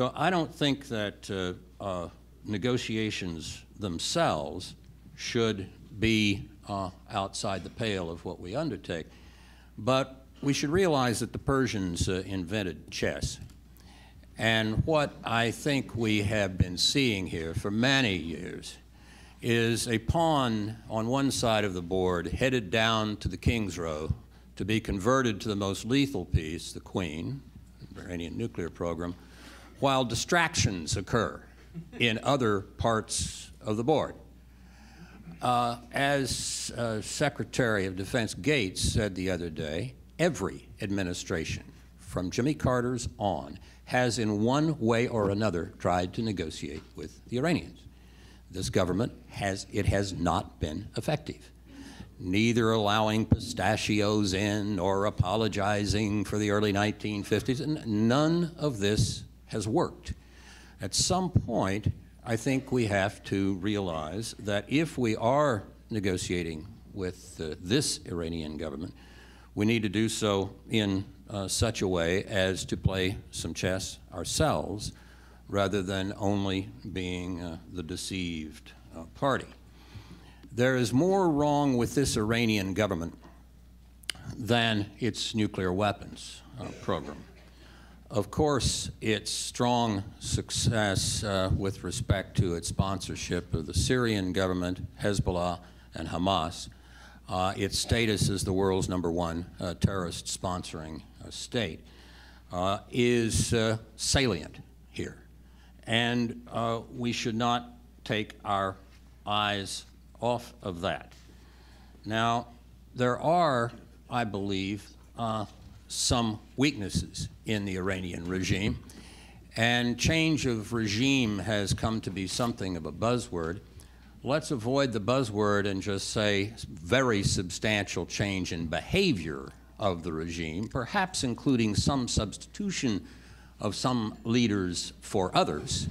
So I don't think that negotiations themselves should be outside the pale of what we undertake. But we should realize that the Persians invented chess. And what I think we have been seeing here for many years is a pawn on one side of the board headed down to the king's row to be converted to the most lethal piece, the queen, the Iranian nuclear program, while distractions occur in other parts of the board. As Secretary of Defense Gates said the other day, every administration, from Jimmy Carter's on, has in one way or another tried to negotiate with the Iranians. This government has not been effective, neither allowing pistachios in or apologizing for the early 1950s, and none of this has worked. At some point, I think we have to realize that if we are negotiating with this Iranian government, we need to do so in such a way as to play some chess ourselves rather than only being the deceived party. There is more wrong with this Iranian government than its nuclear weapons program. Of course, its strong success with respect to its sponsorship of the Syrian government, Hezbollah, and Hamas, its status as the world's #1 terrorist sponsoring state, is salient here. And we should not take our eyes off of that. Now, there are, I believe, some weaknesses in the Iranian regime, and change of regime has come to be something of a buzzword. Let's avoid the buzzword and just say very substantial change in behavior of the regime, perhaps including some substitution of some leaders for others,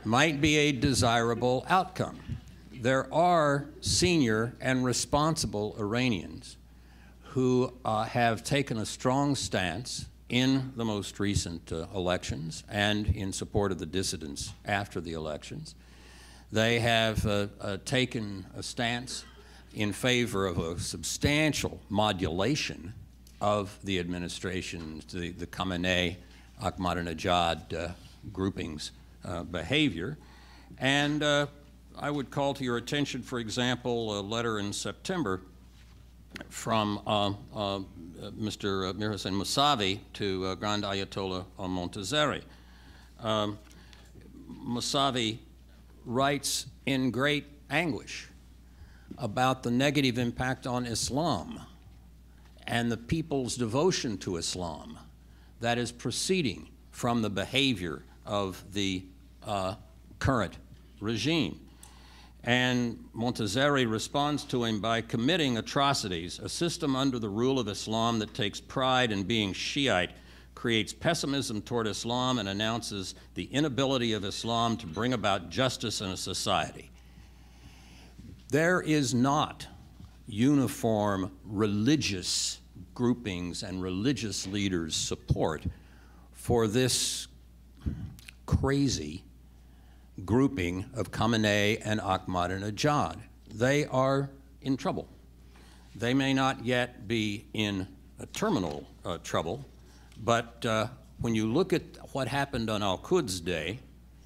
might be a desirable outcome. There are senior and responsible Iranians who have taken a strong stance in the most recent elections and in support of the dissidents after the elections. They have taken a stance in favor of a substantial modulation of the administration, the Khamenei, Ahmadinejad groupings behavior. And I would call to your attention, for example, a letter in September from Mr. Mir Hossein Mousavi to Grand Ayatollah Montazeri. Mousavi writes in great anguish about the negative impact on Islam and the people's devotion to Islam that is proceeding from the behavior of the current regime. And Montazeri responds to him by committing atrocities. A system under the rule of Islam that takes pride in being Shiite creates pessimism toward Islam and announces the inability of Islam to bring about justice in a society. There is not uniform religious groupings and religious leaders' support for this crazy grouping of Khamenei and Ahmadinejad. They are in trouble. They may not yet be in a terminal trouble, but when you look at what happened on Al-Quds Day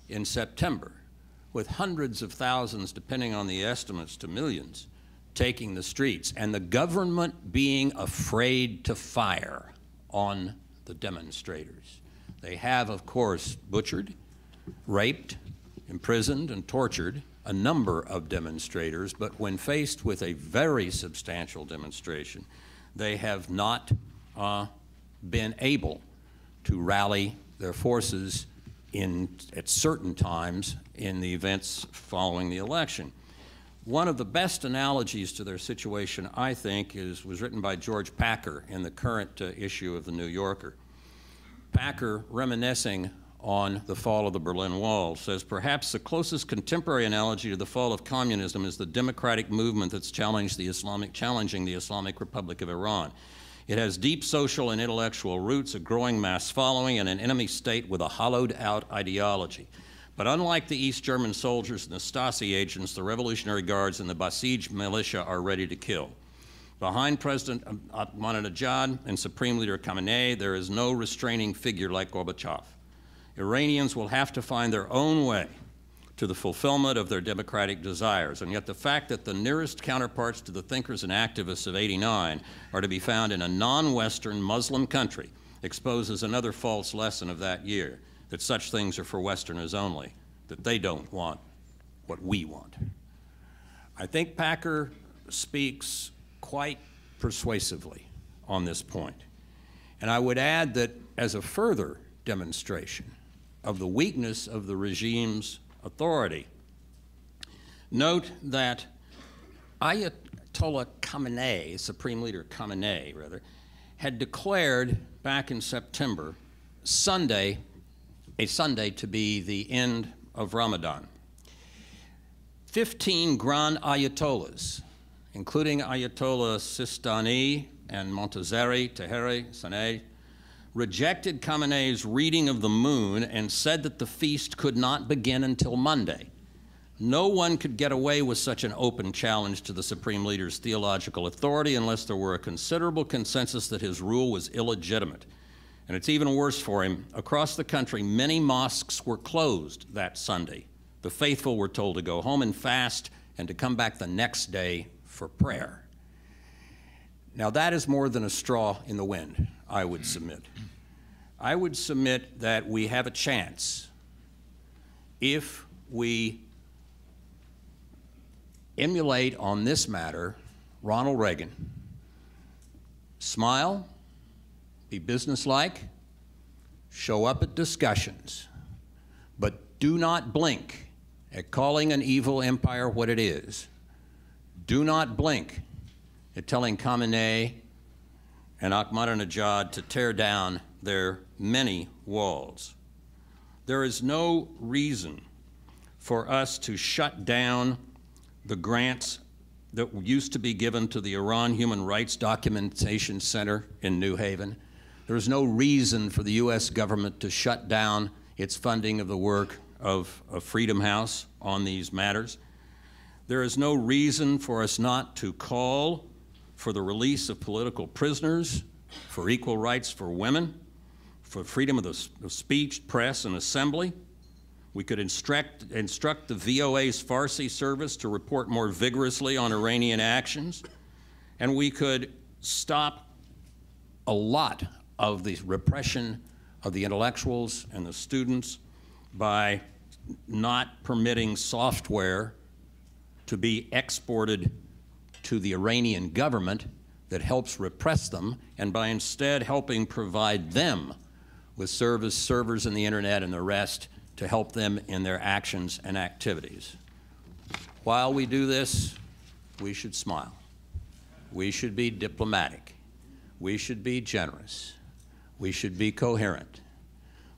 in September, with hundreds of thousands, depending on the estimates, to millions, taking the streets, and the government being afraid to fire on the demonstrators. They have, of course, butchered, raped, imprisoned, and tortured a number of demonstrators, but when faced with a very substantial demonstration, they have not been able to rally their forces at certain times in the events following the election. One of the best analogies to their situation, I think, was written by George Packer in the current issue of The New Yorker. Packer, reminiscing on the fall of the Berlin Wall, says, perhaps the closest contemporary analogy to the fall of communism is the democratic movement that's challenging the Islamic Republic of Iran. It has deep social and intellectual roots, a growing mass following, and an enemy state with a hollowed-out ideology. But unlike the East German soldiers and the Stasi agents, the Revolutionary Guards and the Basij militia are ready to kill. Behind President Ahmadinejad and Supreme Leader Khamenei, there is no restraining figure like Gorbachev. Iranians will have to find their own way to the fulfillment of their democratic desires, and yet the fact that the nearest counterparts to the thinkers and activists of '89 are to be found in a non-Western Muslim country exposes another false lesson of that year, that such things are for Westerners only, that they don't want what we want. I think Packer speaks quite persuasively on this point. And I would add that as a further demonstration of the weakness of the regime's authority, note that Ayatollah Khamenei, Supreme Leader Khamenei, rather, had declared back in September, a Sunday to be the end of Ramadan. 15 Grand Ayatollahs, including Ayatollah Sistani and Montazeri, Taheri, Saneh, rejected Khamenei's reading of the moon and said that the feast could not begin until Monday. No one could get away with such an open challenge to the Supreme Leader's theological authority unless there were a considerable consensus that his rule was illegitimate. And it's even worse for him. Across the country, many mosques were closed that Sunday. The faithful were told to go home and fast and to come back the next day for prayer. Now, that is more than a straw in the wind, I would submit. I would submit that we have a chance if we emulate on this matter Ronald Reagan. Smile, be businesslike, show up at discussions, but do not blink at calling an evil empire what it is. Do not blink at telling Khamenei and Ahmadinejad to tear down their many walls. There is no reason for us to shut down the grants that used to be given to the Iran Human Rights Documentation Center in New Haven. There is no reason for the U.S. government to shut down its funding of the work of Freedom House on these matters. There is no reason for us not to call for the release of political prisoners, for equal rights for women, for freedom of speech, press, and assembly. We could instruct the VOA's Farsi service to report more vigorously on Iranian actions, and we could stop a lot of the repression of the intellectuals and the students by not permitting software to be exported to the Iranian government that helps repress them, and by instead helping provide them with servers in the internet and the rest to help them in their actions and activities. While we do this, we should smile. We should be diplomatic. We should be generous. We should be coherent.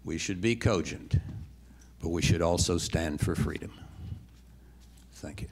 We should be cogent. But we should also stand for freedom. Thank you.